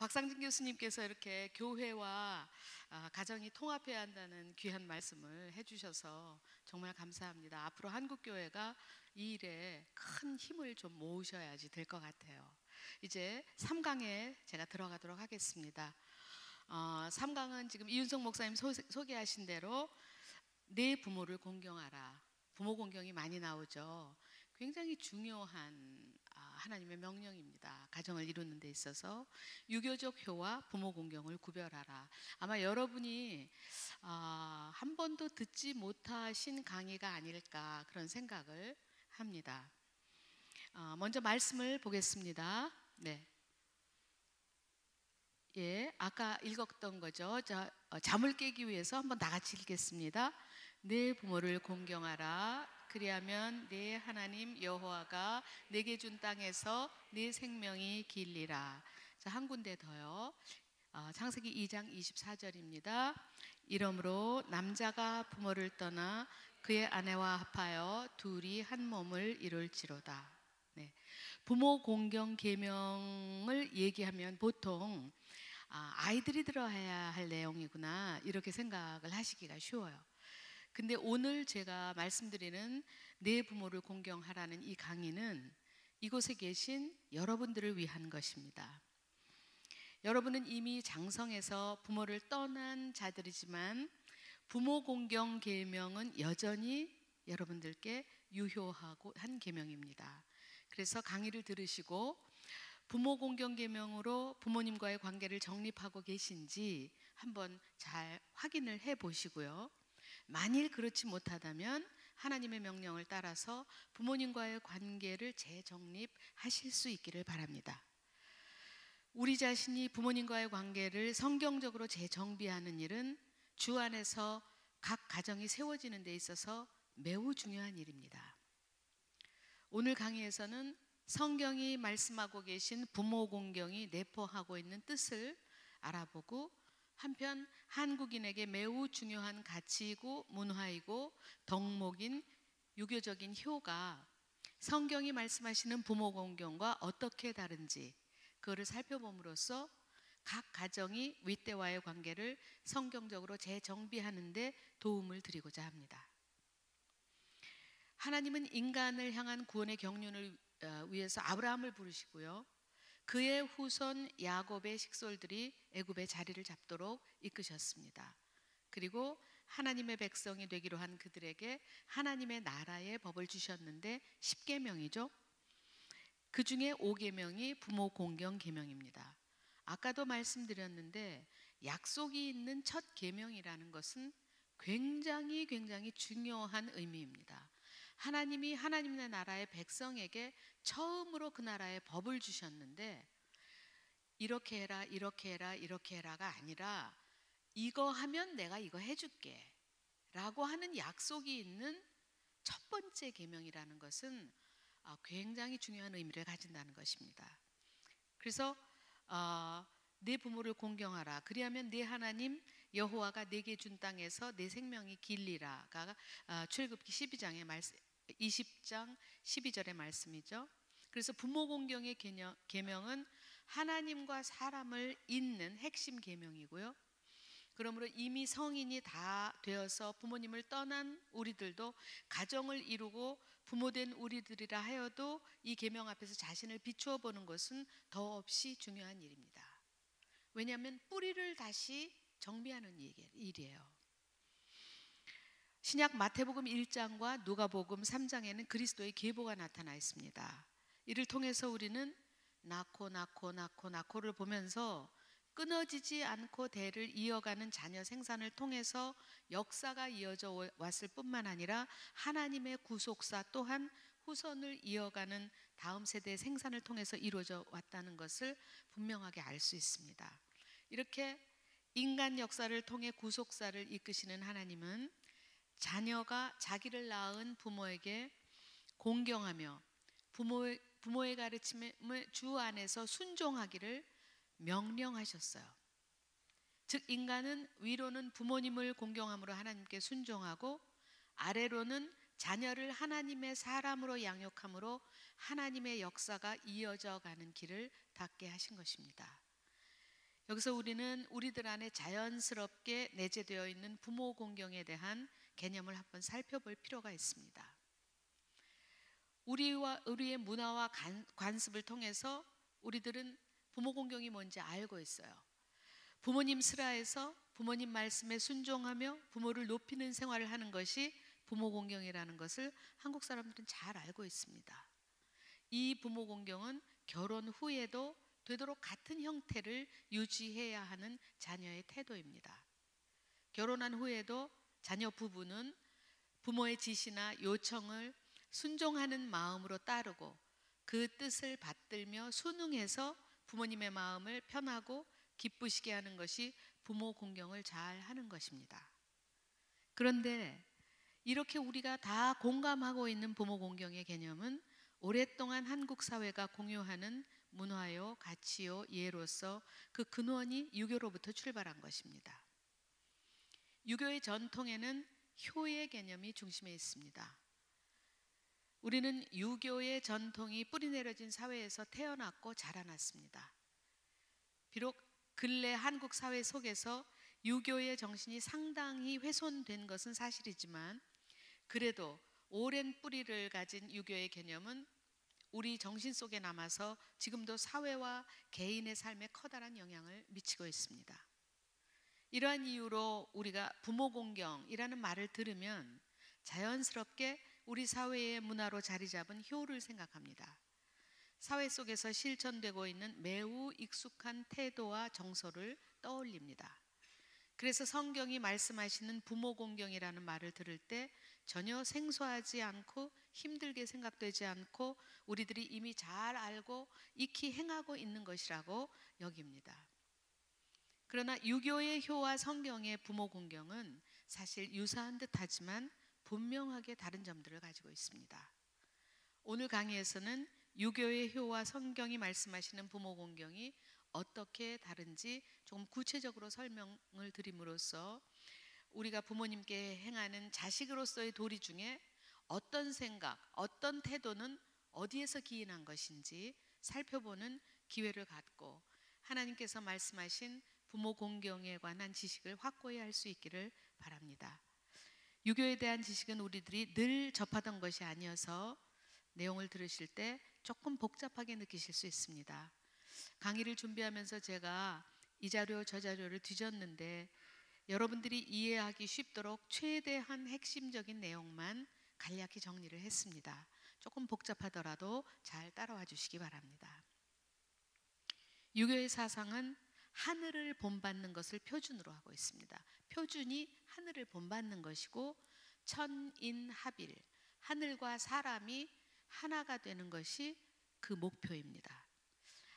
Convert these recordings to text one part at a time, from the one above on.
박상진 교수님께서 이렇게 교회와 가정이 통합해야 한다는 귀한 말씀을 해주셔서 정말 감사합니다. 앞으로 한국교회가 이 일에 큰 힘을 좀 모으셔야지 될 것 같아요. 이제 3강에 제가 들어가도록 하겠습니다. 3강은 지금 이윤석 목사님 소개하신 대로 내 부모를 공경하라. 부모 공경이 많이 나오죠. 굉장히 중요한 하나님의 명령입니다. 가정을 이루는 데 있어서 유교적 효와 부모 공경을 구별하라. 아마 여러분이 한 번도 듣지 못하신 강의가 아닐까 그런 생각을 합니다. 먼저 말씀을 보겠습니다. 네. 예, 아까 읽었던 거죠. 잠을 깨기 위해서 한번 다 같이 읽겠습니다. 내 부모를 공경하라. 그리하면 내 하나님 여호와가 내게 준 땅에서 내 생명이 길리라. 자, 한 군데 더요. 창세기 2장 24절입니다. 이러므로 남자가 부모를 떠나 그의 아내와 합하여 둘이 한 몸을 이룰지로다. 네. 부모 공경 계명을 얘기하면 보통 아이들이 들어야 할 내용이구나 이렇게 생각을 하시기가 쉬워요. 근데 오늘 제가 말씀드리는 내 부모를 공경하라는 이 강의는 이곳에 계신 여러분들을 위한 것입니다. 여러분은 이미 장성해서 부모를 떠난 자들이지만 부모 공경 계명은 여전히 여러분들께 유효하고 한 계명입니다. 그래서 강의를 들으시고 부모 공경 계명으로 부모님과의 관계를 정립하고 계신지 한번 잘 확인을 해 보시고요. 만일 그렇지 못하다면 하나님의 명령을 따라서 부모님과의 관계를 재정립하실 수 있기를 바랍니다. 우리 자신이 부모님과의 관계를 성경적으로 재정비하는 일은 주 안에서 각 가정이 세워지는 데 있어서 매우 중요한 일입니다. 오늘 강의에서는 성경이 말씀하고 계신 부모 공경이 내포하고 있는 뜻을 알아보고 한편 한국인에게 매우 중요한 가치이고 문화이고 덕목인 유교적인 효가 성경이 말씀하시는 부모 공경과 어떻게 다른지 그거를 살펴봄으로써 각 가정이 윗대와의 관계를 성경적으로 재정비하는 데 도움을 드리고자 합니다. 하나님은 인간을 향한 구원의 경륜을 위해서 아브라함을 부르시고요. 그의 후손 야곱의 식솔들이 애굽의 자리를 잡도록 이끄셨습니다. 그리고 하나님의 백성이 되기로 한 그들에게 하나님의 나라의 법을 주셨는데 10계명이죠. 그 중에 5계명이 부모 공경 계명입니다. 아까도 말씀드렸는데 약속이 있는 첫 계명이라는 것은 굉장히 중요한 의미입니다. 하나님이 하나님의 나라의 백성에게 처음으로 그 나라의 법을 주셨는데 이렇게 해라 이렇게 해라 이렇게 해라가 아니라 이거 하면 내가 이거 해줄게 라고 하는 약속이 있는 첫 번째 계명이라는 것은 굉장히 중요한 의미를 가진다는 것입니다. 그래서 내 부모를 공경하라. 그리하면 내 하나님 여호와가 내게 준 땅에서 내 생명이 길리라가 출애굽기 12장의 말씀 20장 12절의 말씀이죠. 그래서 부모 공경의 계명은 하나님과 사람을 잇는 핵심 계명이고요. 그러므로 이미 성인이 다 되어서 부모님을 떠난 우리들도 가정을 이루고 부모된 우리들이라 하여도 이 계명 앞에서 자신을 비추어 보는 것은 더없이 중요한 일입니다. 왜냐하면 뿌리를 다시 정비하는 일이에요. 신약 마태복음 1장과 누가복음 3장에는 그리스도의 계보가 나타나 있습니다. 이를 통해서 우리는 낳고를 보면서 끊어지지 않고 대를 이어가는 자녀 생산을 통해서 역사가 이어져 왔을 뿐만 아니라 하나님의 구속사 또한 후손을 이어가는 다음 세대의 생산을 통해서 이루어져 왔다는 것을 분명하게 알 수 있습니다. 이렇게 인간 역사를 통해 구속사를 이끄시는 하나님은 자녀가 자기를 낳은 부모에게 공경하며 부모의 가르침을 주 안에서 순종하기를 명령하셨어요. 즉 인간은 위로는 부모님을 공경함으로 하나님께 순종하고 아래로는 자녀를 하나님의 사람으로 양육함으로 하나님의 역사가 이어져 가는 길을 닫게 하신 것입니다. 여기서 우리는 우리들 안에 자연스럽게 내재되어 있는 부모 공경에 대한 개념을 한번 살펴볼 필요가 있습니다. 우리의 문화와 관습을 통해서 우리들은 부모 공경이 뭔지 알고 있어요. 부모님 슬하에서 부모님 말씀에 순종하며 부모를 높이는 생활을 하는 것이 부모 공경이라는 것을 한국 사람들은 잘 알고 있습니다. 이 부모 공경은 결혼 후에도 되도록 같은 형태를 유지해야 하는 자녀의 태도입니다. 결혼한 후에도 자녀 부부는 부모의 지시나 요청을 순종하는 마음으로 따르고 그 뜻을 받들며 순응해서 부모님의 마음을 편하고 기쁘시게 하는 것이 부모 공경을 잘 하는 것입니다. 그런데 이렇게 우리가 다 공감하고 있는 부모 공경의 개념은 오랫동안 한국 사회가 공유하는 문화요, 가치요, 예로서 그 근원이 유교로부터 출발한 것입니다. 유교의 전통에는 효의 개념이 중심에 있습니다. 우리는 유교의 전통이 뿌리내려진 사회에서 태어났고 자라났습니다. 비록 근래 한국 사회 속에서 유교의 정신이 상당히 훼손된 것은 사실이지만 그래도 오랜 뿌리를 가진 유교의 개념은 우리 정신 속에 남아서 지금도 사회와 개인의 삶에 커다란 영향을 미치고 있습니다. 이러한 이유로 우리가 부모 공경이라는 말을 들으면 자연스럽게 우리 사회의 문화로 자리 잡은 효를 생각합니다. 사회 속에서 실천되고 있는 매우 익숙한 태도와 정서를 떠올립니다. 그래서 성경이 말씀하시는 부모 공경이라는 말을 들을 때 전혀 생소하지 않고 힘들게 생각되지 않고 우리들이 이미 잘 알고 익히 행하고 있는 것이라고 여깁니다. 그러나 유교의 효와 성경의 부모 공경은 사실 유사한 듯하지만 분명하게 다른 점들을 가지고 있습니다. 오늘 강의에서는 유교의 효와 성경이 말씀하시는 부모 공경이 어떻게 다른지 조금 구체적으로 설명을 드림으로써 우리가 부모님께 행하는 자식으로서의 도리 중에 어떤 생각, 어떤 태도는 어디에서 기인한 것인지 살펴보는 기회를 갖고 하나님께서 말씀하신 부모 공경에 관한 지식을 확고히 할 수 있기를 바랍니다. 유교에 대한 지식은 우리들이 늘 접하던 것이 아니어서 내용을 들으실 때 조금 복잡하게 느끼실 수 있습니다. 강의를 준비하면서 제가 이 자료 저 자료를 뒤졌는데 여러분들이 이해하기 쉽도록 최대한 핵심적인 내용만 간략히 정리를 했습니다. 조금 복잡하더라도 잘 따라와 주시기 바랍니다. 유교의 사상은 하늘을 본받는 것을 표준으로 하고 있습니다. 표준이 하늘을 본받는 것이고 천인합일, 하늘과 사람이 하나가 되는 것이 그 목표입니다.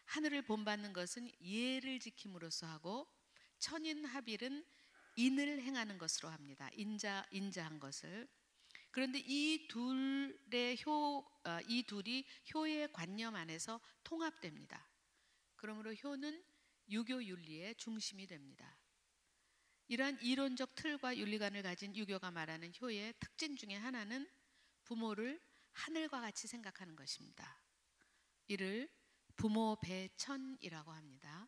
하늘을 본받는 것은 예를 지킴으로써 하고 천인합일은 인을 행하는 것으로 합니다. 인자한 것을. 그런데 이 둘이 효의 관념 안에서 통합됩니다. 그러므로 효는 유교 윤리의 중심이 됩니다. 이러한 이론적 틀과 윤리관을 가진 유교가 말하는 효의 특징 중에 하나는 부모를 하늘과 같이 생각하는 것입니다. 이를 부모 배천이라고 합니다.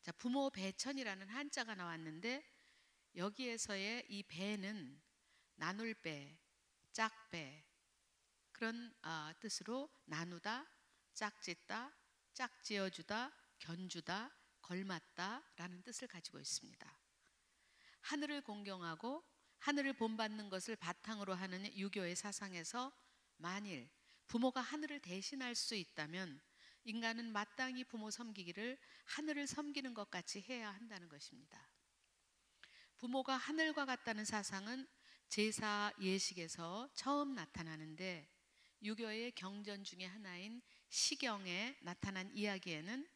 자, 부모 배천이라는 한자가 나왔는데 여기에서의 이 배는 나눌 배, 짝배 그런 뜻으로 나누다, 짝짓다, 짝지어주다, 견주다, 걸맞다 라는 뜻을 가지고 있습니다. 하늘을 공경하고 하늘을 본받는 것을 바탕으로 하는 유교의 사상에서 만일 부모가 하늘을 대신할 수 있다면 인간은 마땅히 부모 섬기기를 하늘을 섬기는 것 같이 해야 한다는 것입니다. 부모가 하늘과 같다는 사상은 제사 예식에서 처음 나타나는데 유교의 경전 중에 하나인 시경에 나타난 이야기에는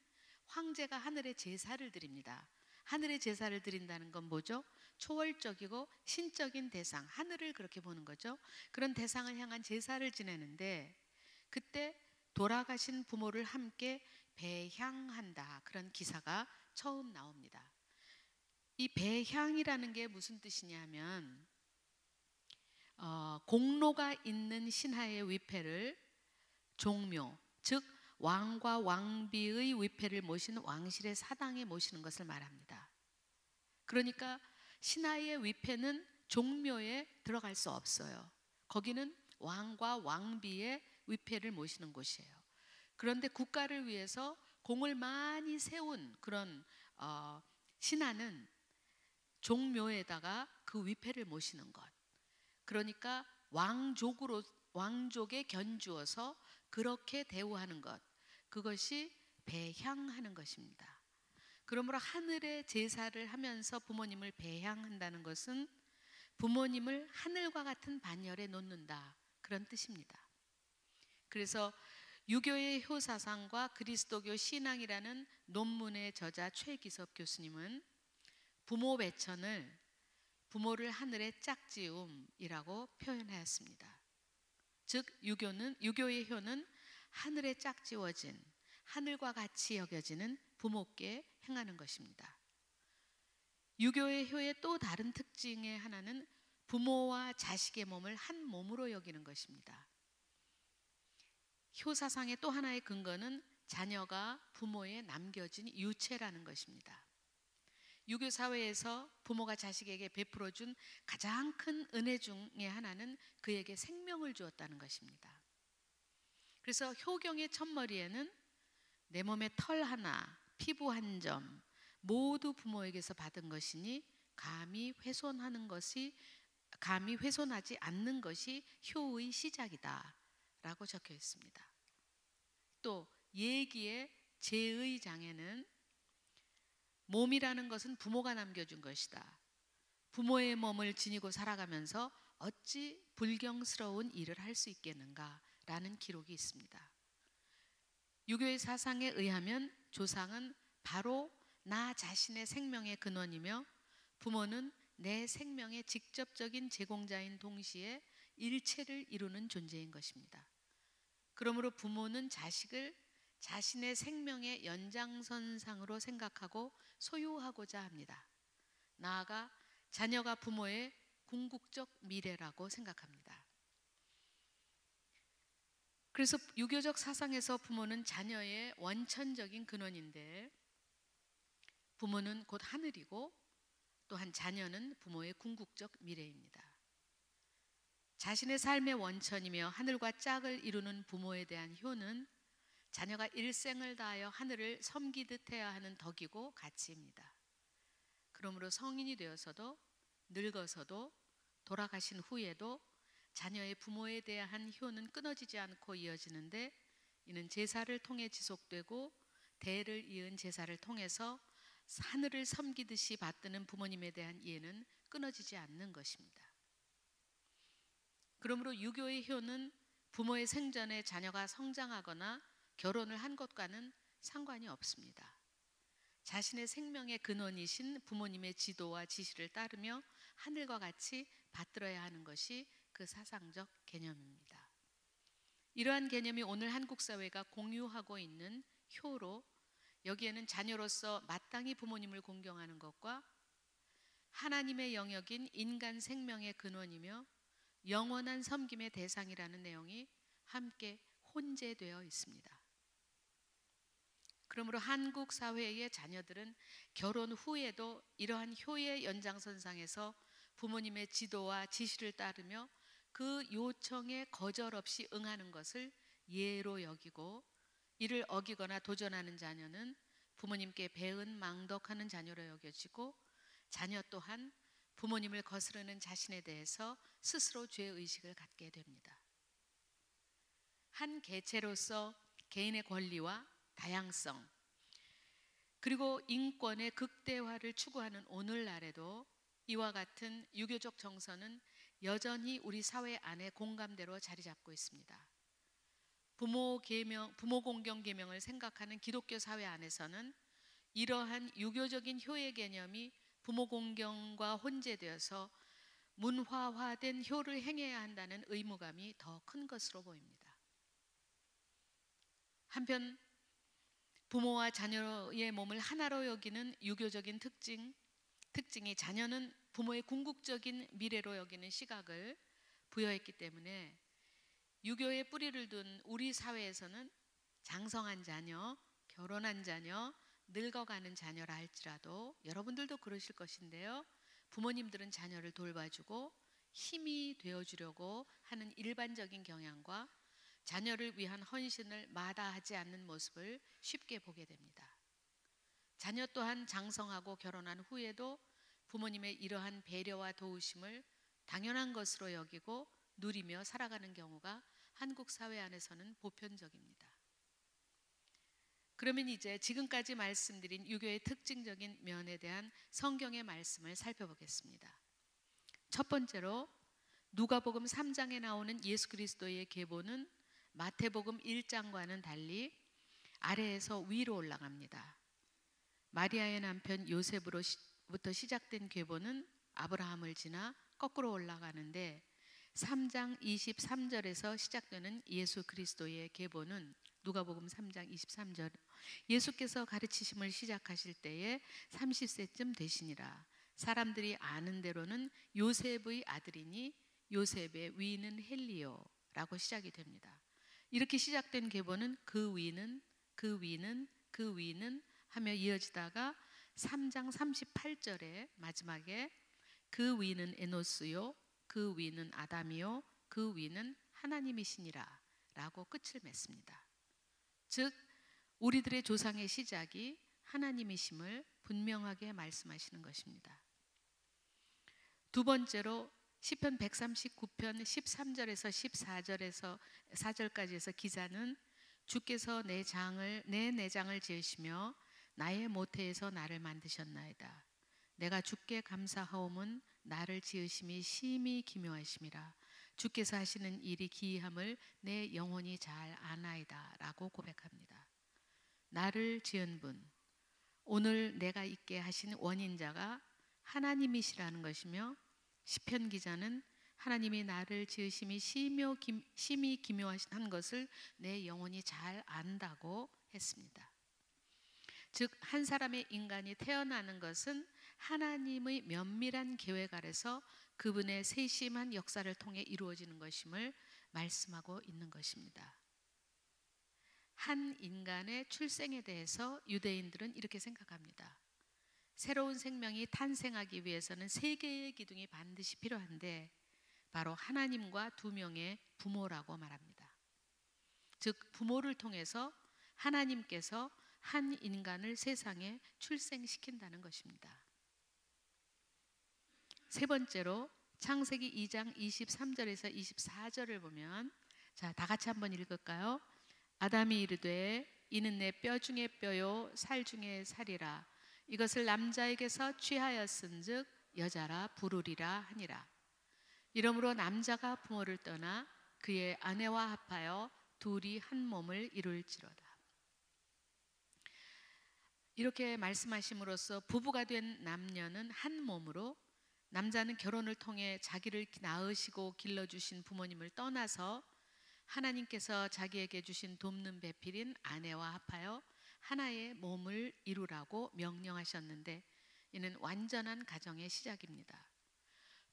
황제가 하늘에 제사를 드립니다. 하늘에 제사를 드린다는 건 뭐죠? 초월적이고 신적인 대상, 하늘을 그렇게 보는 거죠. 그런 대상을 향한 제사를 지내는데 그때 돌아가신 부모를 함께 배향한다. 그런 기사가 처음 나옵니다. 이 배향이라는 게 무슨 뜻이냐면 공로가 있는 신하의 위패를 종묘, 즉 왕과 왕비의 위패를 모신 왕실의 사당에 모시는 것을 말합니다. 그러니까 신하의 위패는 종묘에 들어갈 수 없어요. 거기는 왕과 왕비의 위패를 모시는 곳이에요. 그런데 국가를 위해서 공을 많이 세운 그런 신하는 종묘에다가 그 위패를 모시는 것. 그러니까 왕족에 견주어서 그렇게 대우하는 것. 그것이 배향하는 것입니다. 그러므로 하늘의 제사를 하면서 부모님을 배향한다는 것은 부모님을 하늘과 같은 반열에 놓는다. 그런 뜻입니다. 그래서 유교의 효사상과 그리스도교 신앙이라는 논문의 저자 최기섭 교수님은 부모 배천을 부모를 하늘의 짝지움이라고 표현하였습니다. 즉 유교의 효는 하늘에 짝지워진 하늘과 같이 여겨지는 부모께 행하는 것입니다. 유교의 효의 또 다른 특징의 하나는 부모와 자식의 몸을 한 몸으로 여기는 것입니다. 효사상의 또 하나의 근거는 자녀가 부모에 남겨진 유체라는 것입니다. 유교 사회에서 부모가 자식에게 베풀어준 가장 큰 은혜 중에 하나는 그에게 생명을 주었다는 것입니다. 그래서 효경의 첫머리에는 내 몸의 털 하나, 피부 한 점 모두 부모에게서 받은 것이니 감히 훼손하지 않는 것이 효의 시작이다 라고 적혀 있습니다. 또 예기의 제의 장에는 몸이라는 것은 부모가 남겨준 것이다. 부모의 몸을 지니고 살아가면서 어찌 불경스러운 일을 할 수 있겠는가 라는 기록이 있습니다. 유교의 사상에 의하면 조상은 바로 나 자신의 생명의 근원이며 부모는 내 생명의 직접적인 제공자인 동시에 일체를 이루는 존재인 것입니다. 그러므로 부모는 자식을 자신의 생명의 연장선상으로 생각하고 소유하고자 합니다. 나아가 자녀가 부모의 궁극적 미래라고 생각합니다. 그래서 유교적 사상에서 부모는 자녀의 원천적인 근원인데 부모는 곧 하늘이고 또한 자녀는 부모의 궁극적 미래입니다. 자신의 삶의 원천이며 하늘과 짝을 이루는 부모에 대한 효는 자녀가 일생을 다하여 하늘을 섬기듯 해야 하는 덕이고 가치입니다. 그러므로 성인이 되어서도 늙어서도 돌아가신 후에도 자녀의 부모에 대한 효는 끊어지지 않고 이어지는데 이는 제사를 통해 지속되고 대를 이은 제사를 통해서 하늘을 섬기듯이 받드는 부모님에 대한 이해는 끊어지지 않는 것입니다. 그러므로 유교의 효는 부모의 생전에 자녀가 성장하거나 결혼을 한 것과는 상관이 없습니다. 자신의 생명의 근원이신 부모님의 지도와 지시를 따르며 하늘과 같이 받들어야 하는 것이 그 사상적 개념입니다. 이러한 개념이 오늘 한국 사회가 공유하고 있는 효로 여기에는 자녀로서 마땅히 부모님을 공경하는 것과 하나님의 영역인 인간 생명의 근원이며 영원한 섬김의 대상이라는 내용이 함께 혼재되어 있습니다. 그러므로 한국 사회의 자녀들은 결혼 후에도 이러한 효의 연장선상에서 부모님의 지도와 지시를 따르며 그 요청에 거절 없이 응하는 것을 예로 여기고 이를 어기거나 도전하는 자녀는 부모님께 배은망덕하는 자녀로 여겨지고 자녀 또한 부모님을 거스르는 자신에 대해서 스스로 죄의식을 갖게 됩니다. 한 개체로서 개인의 권리와 다양성 그리고 인권의 극대화를 추구하는 오늘날에도 이와 같은 유교적 정서는 여전히 우리 사회 안에 공감대로 자리 잡고 있습니다. 부모 공경 계명을 생각하는 기독교 사회 안에서는 이러한 유교적인 효의 개념이 부모 공경과 혼재되어서 문화화된 효를 행해야 한다는 의무감이 더 큰 것으로 보입니다. 한편 부모와 자녀의 몸을 하나로 여기는 유교적인 특징이 자녀는 부모의 궁극적인 미래로 여기는 시각을 부여했기 때문에 유교의 뿌리를 둔 우리 사회에서는 장성한 자녀, 결혼한 자녀, 늙어가는 자녀라 할지라도 여러분들도 그러실 것인데요. 부모님들은 자녀를 돌봐주고 힘이 되어주려고 하는 일반적인 경향과 자녀를 위한 헌신을 마다하지 않는 모습을 쉽게 보게 됩니다. 자녀 또한 장성하고 결혼한 후에도 부모님의 이러한 배려와 도우심을 당연한 것으로 여기고 누리며 살아가는 경우가 한국 사회 안에서는 보편적입니다. 그러면 이제 지금까지 말씀드린 유교의 특징적인 면에 대한 성경의 말씀을 살펴보겠습니다. 첫 번째로 누가복음 3장에 나오는 예수 그리스도의 계보는 마태복음 1장과는 달리 아래에서 위로 올라갑니다. 마리아의 남편 요셉으로부터 시작된 계보는 아브라함을 지나 거꾸로 올라가는데 3장 23절에서 시작되는 예수 그리스도의 계보는 누가복음 3장 23절 예수께서 가르치심을 시작하실 때에 30세쯤 되시니라. 사람들이 아는 대로는 요셉의 아들이니 요셉의 위는 헬리오라고 시작이 됩니다. 이렇게 시작된 계보는 그 위는 하며 이어지다가 3장 38절에 마지막에 그 위는 에노스요 그 위는 아담이요 그 위는 하나님이시니라 라고 끝을 맺습니다. 즉 우리들의 조상의 시작이 하나님이심을 분명하게 말씀하시는 것입니다. 두 번째로 시편 139편 13절에서 14절까지 해서 기자는 주께서 내 내장을 지으시며 나의 모태에서 나를 만드셨나이다. 내가 주께 감사하옴은 나를 지으심이 심히 기묘하심이라. 주께서 하시는 일이 기이함을 내 영혼이 잘 아나이다 라고 고백합니다. 나를 지은 분, 오늘 내가 있게 하신 원인자가 하나님이시라는 것이며 시편 기자는 하나님이 나를 지으심이 심히 기묘한 것을 내 영혼이 잘 안다고 했습니다. 즉 한 사람의 인간이 태어나는 것은 하나님의 면밀한 계획 아래서 그분의 세심한 역사를 통해 이루어지는 것임을 말씀하고 있는 것입니다. 한 인간의 출생에 대해서 유대인들은 이렇게 생각합니다. 새로운 생명이 탄생하기 위해서는 세 개의 기둥이 반드시 필요한데 바로 하나님과 두 명의 부모라고 말합니다. 즉 부모를 통해서 하나님께서 한 인간을 세상에 출생시킨다는 것입니다. 세 번째로 창세기 2장 23절에서 24절을 보면 자, 다 같이 한번 읽을까요? 아담이 이르되 이는 내 뼈 중에 뼈요 살 중에 살이라. 이것을 남자에게서 취하였은즉 여자라 부르리라 하니라. 이러므로 남자가 부모를 떠나 그의 아내와 합하여 둘이 한 몸을 이룰지로다. 이렇게 말씀하심으로써 부부가 된 남녀는 한 몸으로 남자는 결혼을 통해 자기를 낳으시고 길러주신 부모님을 떠나서 하나님께서 자기에게 주신 돕는 배필인 아내와 합하여 하나의 몸을 이루라고 명령하셨는데 이는 완전한 가정의 시작입니다.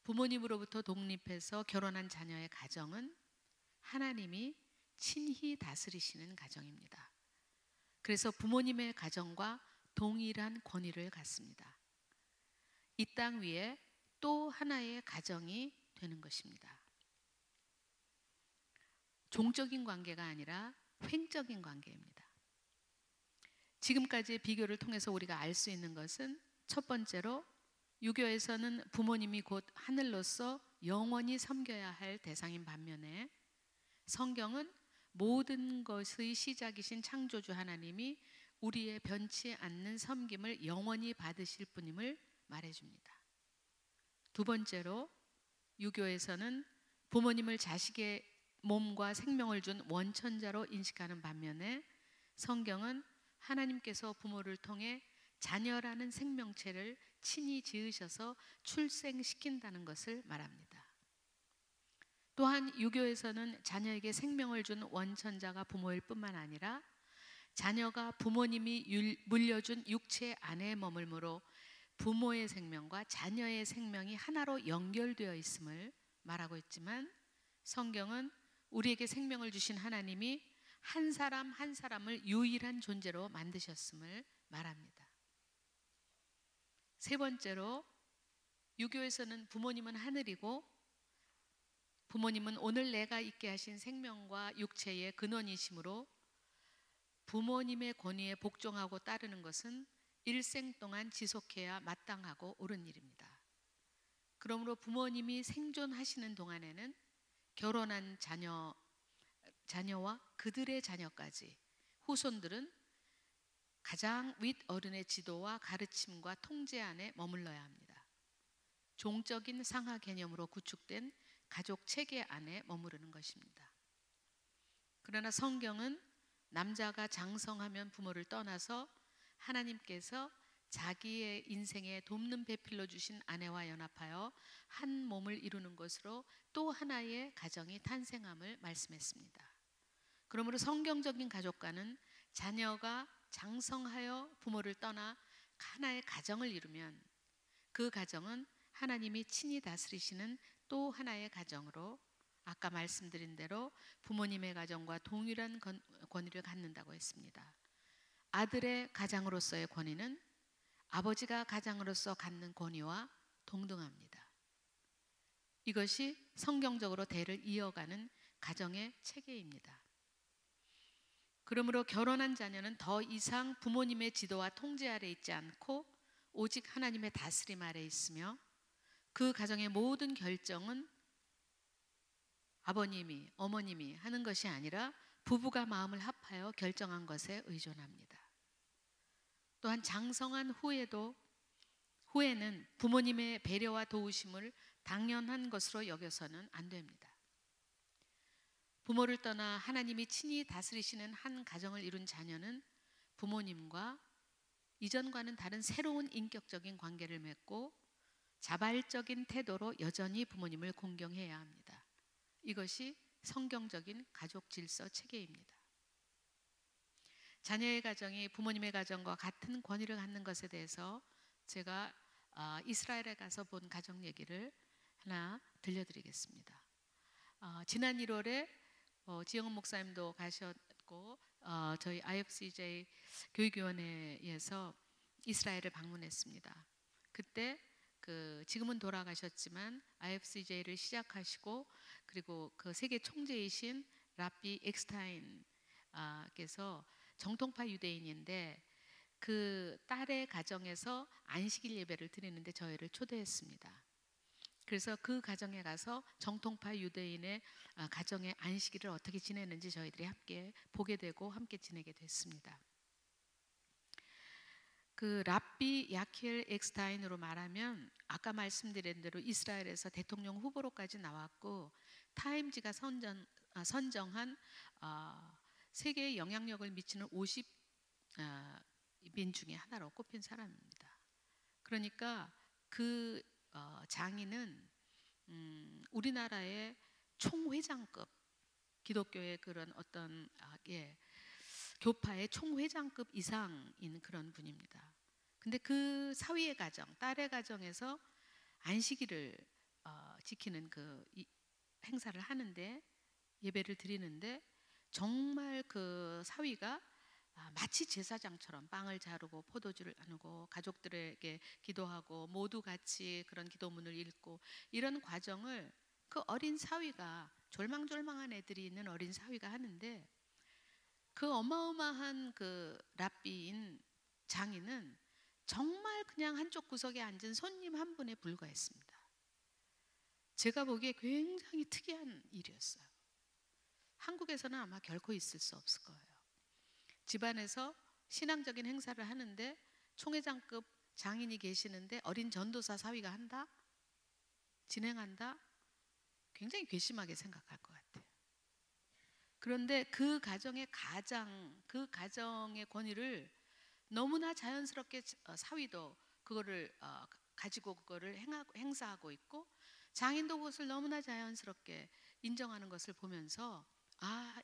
부모님으로부터 독립해서 결혼한 자녀의 가정은 하나님이 친히 다스리시는 가정입니다. 그래서 부모님의 가정과 동일한 권위를 갖습니다. 이 땅 위에 또 하나의 가정이 되는 것입니다. 종적인 관계가 아니라 횡적인 관계입니다. 지금까지의 비교를 통해서 우리가 알 수 있는 것은 첫 번째로 유교에서는 부모님이 곧 하늘로서 영원히 섬겨야 할 대상인 반면에 성경은 모든 것의 시작이신 창조주 하나님이 우리의 변치 않는 섬김을 영원히 받으실 분임을 말해줍니다. 두 번째로 유교에서는 부모님을 자식의 몸과 생명을 준 원천자로 인식하는 반면에 성경은 하나님께서 부모를 통해 자녀라는 생명체를 친히 지으셔서 출생시킨다는 것을 말합니다. 또한 유교에서는 자녀에게 생명을 준 원천자가 부모일 뿐만 아니라 자녀가 부모님이 물려준 육체 안에 머물므로 부모의 생명과 자녀의 생명이 하나로 연결되어 있음을 말하고 있지만 성경은 우리에게 생명을 주신 하나님이 한 사람 한 사람을 유일한 존재로 만드셨음을 말합니다. 세 번째로 유교에서는 부모님은 하늘이고 부모님은 오늘 내가 있게 하신 생명과 육체의 근원이시므로 부모님의 권위에 복종하고 따르는 것은 일생 동안 지속해야 마땅하고 옳은 일입니다. 그러므로 부모님이 생존하시는 동안에는 결혼한 자녀와 그들의 자녀까지 후손들은 가장 윗어른의 지도와 가르침과 통제 안에 머물러야 합니다. 종적인 상하 개념으로 구축된 가족 체계 안에 머무르는 것입니다. 그러나 성경은 남자가 장성하면 부모를 떠나서 하나님께서 자기의 인생에 돕는 배필로 주신 아내와 연합하여 한 몸을 이루는 것으로 또 하나의 가정이 탄생함을 말씀했습니다. 그러므로 성경적인 가족관은 자녀가 장성하여 부모를 떠나 하나의 가정을 이루면 그 가정은 하나님이 친히 다스리시는 또 하나의 가정으로 아까 말씀드린 대로 부모님의 가정과 동일한 권위를 갖는다고 했습니다. 아들의 가장으로서의 권위는 아버지가 가장으로서 갖는 권위와 동등합니다. 이것이 성경적으로 대를 이어가는 가정의 체계입니다. 그러므로 결혼한 자녀는 더 이상 부모님의 지도와 통제 아래 있지 않고 오직 하나님의 다스림 아래 있으며 그 가정의 모든 결정은 아버님이, 어머님이 하는 것이 아니라 부부가 마음을 합하여 결정한 것에 의존합니다. 또한 장성한 후에는 부모님의 배려와 도우심을 당연한 것으로 여겨서는 안 됩니다. 부모를 떠나 하나님이 친히 다스리시는 한 가정을 이룬 자녀는 부모님과 이전과는 다른 새로운 인격적인 관계를 맺고 자발적인 태도로 여전히 부모님을 공경해야 합니다. 이것이 성경적인 가족 질서 체계입니다. 자녀의 가정이 부모님의 가정과 같은 권위를 갖는 것에 대해서 제가 이스라엘에 가서 본 가정 얘기를 하나 들려드리겠습니다. 지난 1월에 지영은 목사님도 가셨고 저희 IFCJ 교육위원회에서 이스라엘을 방문했습니다. 그때 지금은 돌아가셨지만 IFCJ를 시작하시고 그리고 그 세계 총재이신 라비 엑스타인께서 정통파 유대인인데 그 딸의 가정에서 안식일 예배를 드리는데 저희를 초대했습니다. 그래서 그 가정에 가서 정통파 유대인의 가정의 안식일을 어떻게 지내는지 저희들이 함께 보게 되고 함께 지내게 됐습니다. 그 라비 야키엘 엑스타인으로 말하면 아까 말씀드린 대로 이스라엘에서 대통령 후보로까지 나왔고 타임지가 선정한 세계에 영향력을 미치는 50인 중에 하나로 꼽힌 사람입니다. 그러니까 그 장인은 우리나라의 총회장급 기독교의 그런 어떤 교파의 총회장급 이상인 그런 분입니다. 근데 그 사위의 가정, 딸의 가정에서 안식일을 지키는 그 행사를 하는데 예배를 드리는데 정말 그 사위가 마치 제사장처럼 빵을 자르고 포도주를 나누고 가족들에게 기도하고 모두 같이 그런 기도문을 읽고 이런 과정을 그 어린 사위가 졸망졸망한 애들이 있는 어린 사위가 하는데 그 어마어마한 그 랍비인 장인은 정말 그냥 한쪽 구석에 앉은 손님 한 분에 불과했습니다. 제가 보기에 굉장히 특이한 일이었어요. 한국에서는 아마 결코 있을 수 없을 거예요. 집안에서 신앙적인 행사를 하는데 총회장급 장인이 계시는데 어린 전도사 사위가 한다? 진행한다? 굉장히 괘씸하게 생각할 것 같아요. 그런데 그 가정의 그 가정의 권위를 너무나 자연스럽게 사위도 그거를 가지고 그거를 행사하고 있고 장인도 그것을 너무나 자연스럽게 인정하는 것을 보면서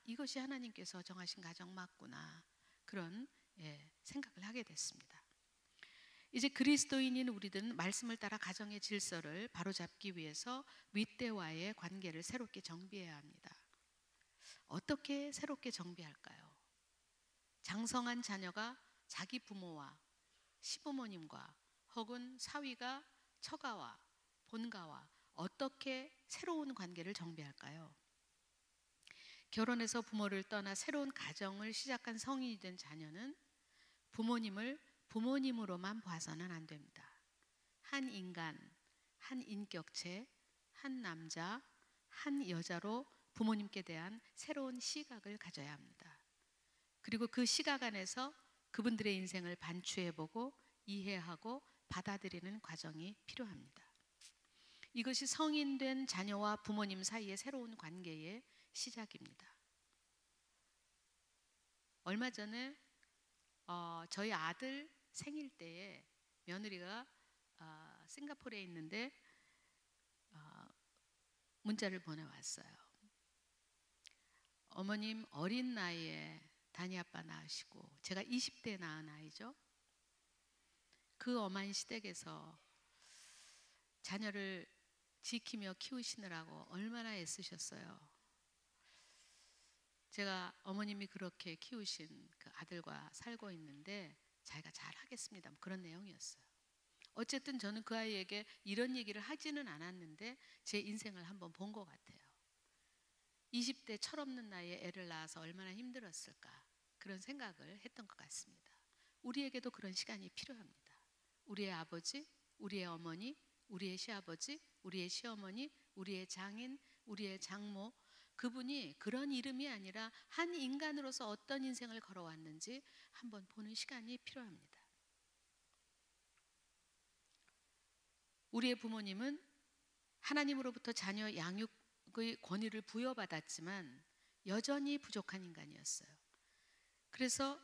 이것이 하나님께서 정하신 가정 맞구나 그런 생각을 하게 됐습니다. 이제 그리스도인인 우리들은 말씀을 따라 가정의 질서를 바로잡기 위해서 윗대와의 관계를 새롭게 정비해야 합니다. 어떻게 새롭게 정비할까요? 장성한 자녀가 자기 부모와 시부모님과 혹은 사위가 처가와 본가와 어떻게 새로운 관계를 정비할까요? 결혼해서 부모를 떠나 새로운 가정을 시작한 성인이 된 자녀는 부모님을 부모님으로만 봐서는 안 됩니다. 한 인간, 한 인격체, 한 남자, 한 여자로 부모님께 대한 새로운 시각을 가져야 합니다. 그리고 그 시각 안에서 그분들의 인생을 반추해보고 이해하고 받아들이는 과정이 필요합니다. 이것이 성인된 자녀와 부모님 사이의 새로운 관계의 시작입니다. 얼마 전에 저희 아들 생일 때에 며느리가 싱가포르에 있는데 문자를 보내왔어요. 어머님 어린 나이에 단이 아빠 낳으시고 제가 20대에 낳은 아이죠. 그 엄한 시댁에서 자녀를 지키며 키우시느라고 얼마나 애쓰셨어요. 제가 어머님이 그렇게 키우신 그 아들과 살고 있는데 자기가 잘하겠습니다. 그런 내용이었어요. 어쨌든 저는 그 아이에게 이런 얘기를 하지는 않았는데 제 인생을 한번 본 것 같아요. 20대 철없는 나이에 애를 낳아서 얼마나 힘들었을까 그런 생각을 했던 것 같습니다. 우리에게도 그런 시간이 필요합니다. 우리의 아버지, 우리의 어머니, 우리의 시아버지, 우리의 시어머니, 우리의 장인, 우리의 장모, 그분이 그런 이름이 아니라 한 인간으로서 어떤 인생을 걸어왔는지 한번 보는 시간이 필요합니다. 우리의 부모님은 하나님으로부터 자녀 양육의 권위를 부여받았지만 여전히 부족한 인간이었어요. 그래서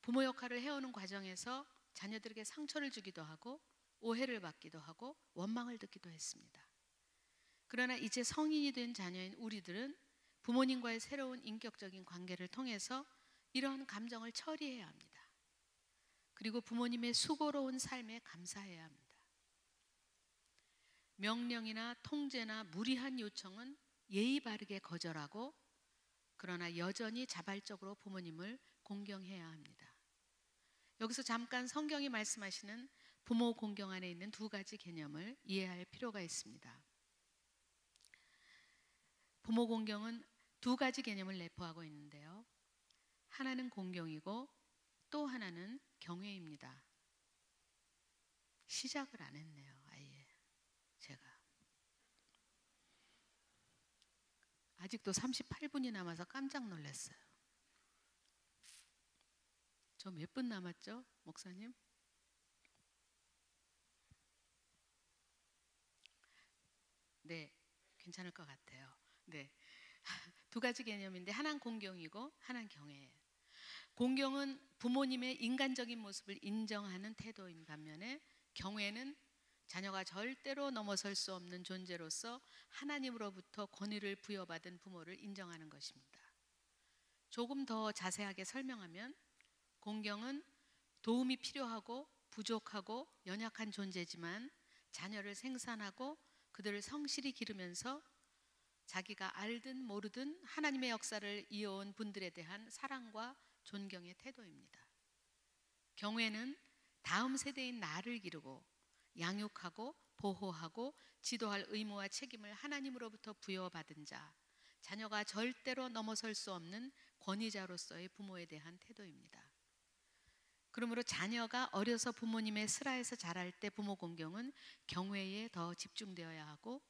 부모 역할을 해오는 과정에서 자녀들에게 상처를 주기도 하고 오해를 받기도 하고 원망을 듣기도 했습니다. 그러나 이제 성인이 된 자녀인 우리들은 부모님과의 새로운 인격적인 관계를 통해서 이러한 감정을 처리해야 합니다. 그리고 부모님의 수고로운 삶에 감사해야 합니다. 명령이나 통제나 무리한 요청은 예의 바르게 거절하고 그러나 여전히 자발적으로 부모님을 공경해야 합니다. 여기서 잠깐 성경이 말씀하시는 부모 공경 안에 있는 두 가지 개념을 이해할 필요가 있습니다. 부모 공경은 두 가지 개념을 내포하고 있는데요. 하나는 공경이고 또 하나는 경외입니다. 시작을 안 했네요. 아예 제가 아직도 38분이 남아서 깜짝 놀랐어요. 저 몇 분 남았죠, 목사님? 네, 괜찮을 것 같아요. 네, 두 가지 개념인데 하나는 공경이고 하나는 경외예요. 공경은 부모님의 인간적인 모습을 인정하는 태도인 반면에 경외는 자녀가 절대로 넘어설 수 없는 존재로서 하나님으로부터 권위를 부여받은 부모를 인정하는 것입니다. 조금 더 자세하게 설명하면 공경은 도움이 필요하고 부족하고 연약한 존재지만 자녀를 생산하고 그들을 성실히 기르면서 자기가 알든 모르든 하나님의 역사를 이어온 분들에 대한 사랑과 존경의 태도입니다. 경외는 다음 세대인 나를 기르고 양육하고 보호하고 지도할 의무와 책임을 하나님으로부터 부여받은 자, 자녀가 절대로 넘어설 수 없는 권위자로서의 부모에 대한 태도입니다. 그러므로 자녀가 어려서 부모님의 슬하에서 자랄 때 부모 공경은 경외에 더 집중되어야 하고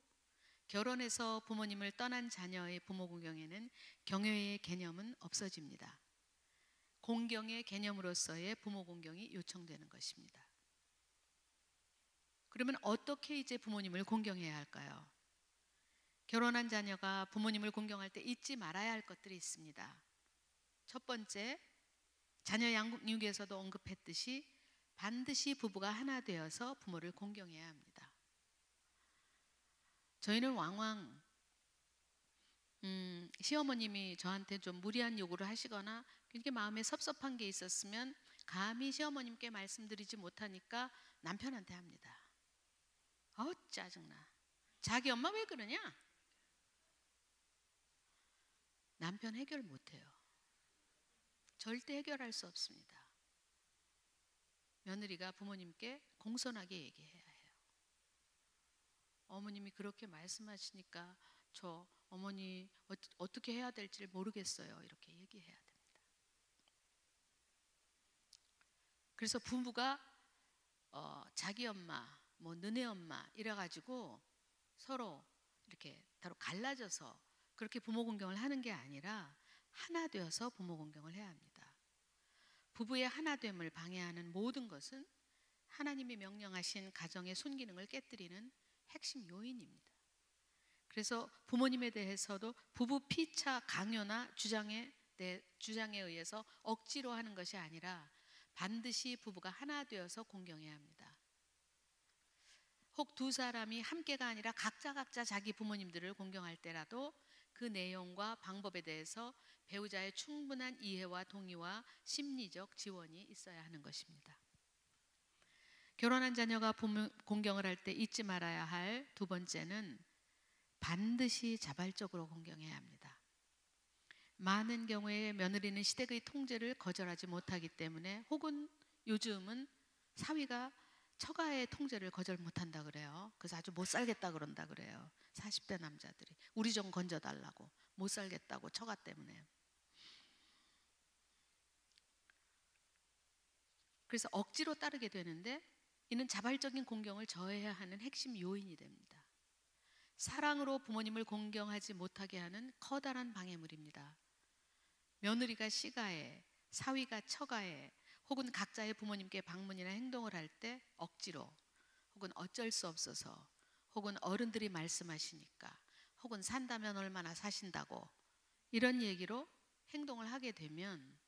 결혼해서 부모님을 떠난 자녀의 부모 공경에는 경외의 개념은 없어집니다. 공경의 개념으로서의 부모 공경이 요청되는 것입니다. 그러면 어떻게 이제 부모님을 공경해야 할까요? 결혼한 자녀가 부모님을 공경할 때 잊지 말아야 할 것들이 있습니다. 첫 번째, 자녀 양육에서도 언급했듯이 반드시 부부가 하나 되어서 부모를 공경해야 합니다. 저희는 왕왕 시어머님이 저한테 좀 무리한 요구를 하시거나 그렇게 마음에 섭섭한 게 있었으면 감히 시어머님께 말씀드리지 못하니까 남편한테 합니다. 짜증나. 자기 엄마 왜 그러냐? 남편 해결 못해요. 절대 해결할 수 없습니다. 며느리가 부모님께 공손하게 얘기해야 해요. 어머님이 그렇게 말씀하시니까 저 어머니 어떻게 해야 될지 모르겠어요. 이렇게 얘기해야 됩니다. 그래서 부부가 자기 엄마, 뭐 너네 엄마 이래가지고 서로 이렇게 서로 갈라져서 그렇게 부모 공경을 하는 게 아니라 하나 되어서 부모 공경을 해야 합니다. 부부의 하나됨을 방해하는 모든 것은 하나님이 명령하신 가정의 순기능을 깨뜨리는 핵심 요인입니다. 그래서 부모님에 대해서도 부부 피차 강요나 주장에 의해서 억지로 하는 것이 아니라 반드시 부부가 하나 되어서 공경해야 합니다. 혹 두 사람이 함께가 아니라 각자 자기 부모님들을 공경할 때라도 그 내용과 방법에 대해서 배우자의 충분한 이해와 동의와 심리적 지원이 있어야 하는 것입니다. 결혼한 자녀가 부모 공경을 할 때 잊지 말아야 할 두 번째는 반드시 자발적으로 공경해야 합니다. 많은 경우에 며느리는 시댁의 통제를 거절하지 못하기 때문에 혹은 요즘은 사위가 처가의 통제를 거절 못한다 그래요. 그래서 아주 못 살겠다 그런다 그래요. 40대 남자들이 우리 좀 건져달라고 못 살겠다고 처가 때문에. 그래서 억지로 따르게 되는데 이는 자발적인 공경을 저해야 하는 핵심 요인이 됩니다. 사랑으로 부모님을 공경하지 못하게 하는 커다란 방해물입니다. 며느리가 시가에, 사위가 처가에, 혹은 각자의 부모님께 방문이나 행동을 할 때 억지로, 혹은 어쩔 수 없어서, 혹은 어른들이 말씀하시니까, 혹은 산다면 얼마나 사신다고 이런 얘기로 행동을 하게 되면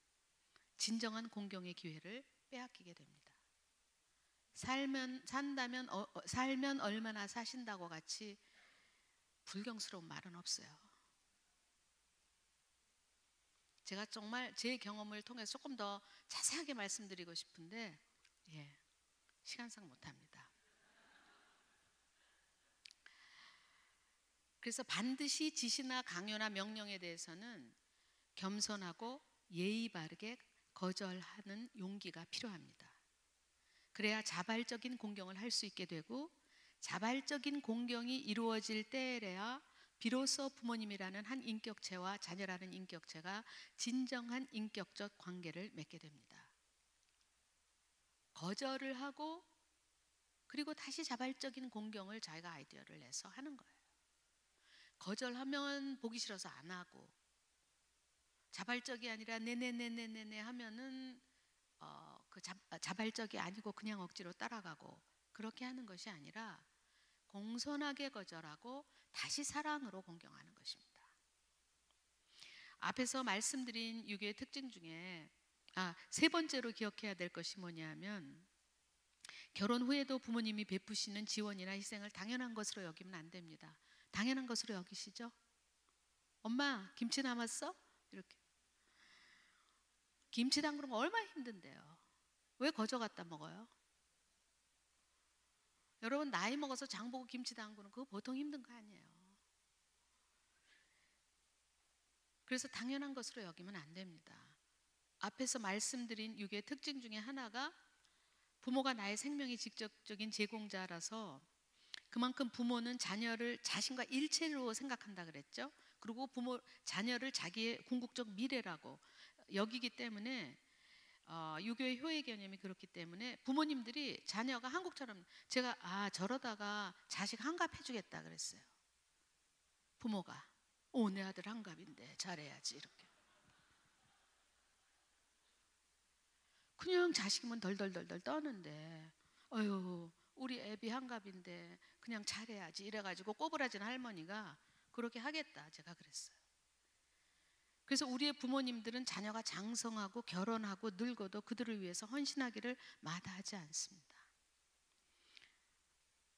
진정한 공경의 기회를 빼앗기게 됩니다. 살면 얼마나 사신다고 같이 불경스러운 말은 없어요. 제가 정말 제 경험을 통해서 조금 더 자세하게 말씀드리고 싶은데 시간상 못합니다. 그래서 반드시 지시나 강요나 명령에 대해서는 겸손하고 예의 바르게 거절하는 용기가 필요합니다. 그래야 자발적인 공경을 할 수 있게 되고 자발적인 공경이 이루어질 때에야 비로소 부모님이라는 한 인격체와 자녀라는 인격체가 진정한 인격적 관계를 맺게 됩니다. 거절을 하고 그리고 다시 자발적인 공경을 자기가 아이디어를 내서 하는 거예요. 거절하면 보기 싫어서 안 하고 자발적이 아니라 네네네네네 하면은 자발적이 아니고 그냥 억지로 따라가고 그렇게 하는 것이 아니라 공손하게 거절하고 다시 사랑으로 공경하는 것입니다. 앞에서 말씀드린 유교의 특징 중에 세 번째로 기억해야 될 것이 뭐냐면 결혼 후에도 부모님이 베푸시는 지원이나 희생을 당연한 것으로 여기면 안 됩니다. 당연한 것으로 여기시죠? 엄마 김치 남았어? 이렇게 김치 담그는 거 얼마나 힘든데요. 왜 거저 갖다 먹어요? 여러분 나이 먹어서 장 보고 김치 담그는 그거 보통 힘든 거 아니에요. 그래서 당연한 것으로 여기면 안 됩니다. 앞에서 말씀드린 유교의 특징 중에 하나가 부모가 나의 생명의 직접적인 제공자라서 그만큼 부모는 자녀를 자신과 일체로 생각한다 그랬죠. 그리고 자녀를 자기의 궁극적 미래라고 여기기 때문에 유교의 효의 개념이 그렇기 때문에 부모님들이 자녀가 한국처럼 제가 저러다가 자식 환갑해주겠다 그랬어요. 부모가 내 아들 환갑인데 잘해야지 이렇게. 그냥 자식이면 덜덜덜덜 떠는데 우리 애비 한갑인데 그냥 잘해야지 이래가지고 꼬부라진 할머니가 그렇게 하겠다 제가 그랬어요. 그래서 우리의 부모님들은 자녀가 장성하고 결혼하고 늙어도 그들을 위해서 헌신하기를 마다하지 않습니다.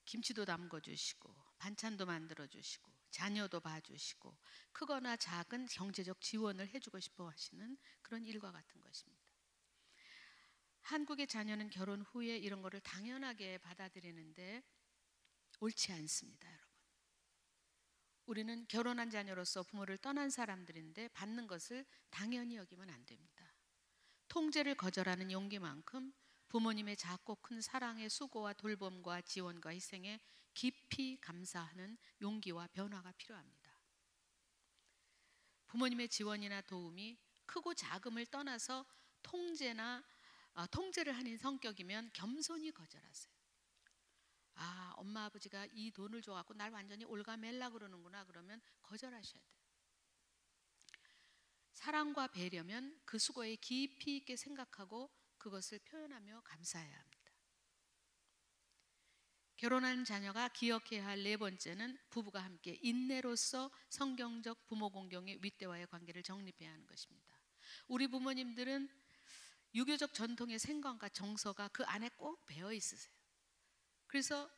김치도 담궈주시고 반찬도 만들어주시고 자녀도 봐주시고 크거나 작은 경제적 지원을 해주고 싶어 하시는 그런 일과 같은 것입니다. 한국의 자녀는 결혼 후에 이런 거를 당연하게 받아들이는데 옳지 않습니다, 여러분. 우리는 결혼한 자녀로서 부모를 떠난 사람들인데 받는 것을 당연히 여기면 안 됩니다. 통제를 거절하는 용기만큼 부모님의 작고 큰 사랑의 수고와 돌봄과 지원과 희생에 깊이 감사하는 용기와 변화가 필요합니다. 부모님의 지원이나 도움이 크고 작음을 떠나서 통제를 하는 성격이면 겸손히 거절하세요. 아, 엄마 아버지가 이 돈을 줘갖고 날 완전히 올가맬라 그러는구나. 그러면 거절하셔야 돼요. 사랑과 배려면 그 수고에 깊이 있게 생각하고 그것을 표현하며 감사해야 합니다. 결혼한 자녀가 기억해야 할 네 번째는 부부가 함께 인내로서 성경적 부모 공경의 윗대와의 관계를 정립해야 하는 것입니다. 우리 부모님들은 유교적 전통의 생관과 정서가 그 안에 꼭 배어 있으세요. 그래서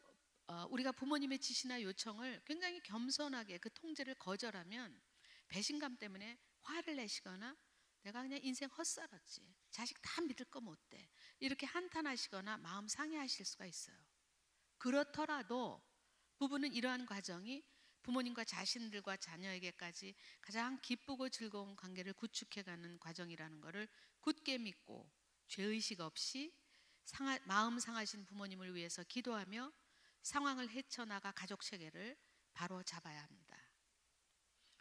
우리가 부모님의 지시나 요청을 굉장히 겸손하게 그 통제를 거절하면 배신감 때문에 화를 내시거나 내가 그냥 인생 헛살았지, 자식 다 믿을 거 못 돼, 이렇게 한탄하시거나 마음 상해하실 수가 있어요. 그렇더라도 부부는 이러한 과정이 부모님과 자신들과 자녀에게까지 가장 기쁘고 즐거운 관계를 구축해가는 과정이라는 것을 굳게 믿고 죄의식 없이 마음 상하신 부모님을 위해서 기도하며 상황을 헤쳐나가 가족 체계를 바로 잡아야 합니다.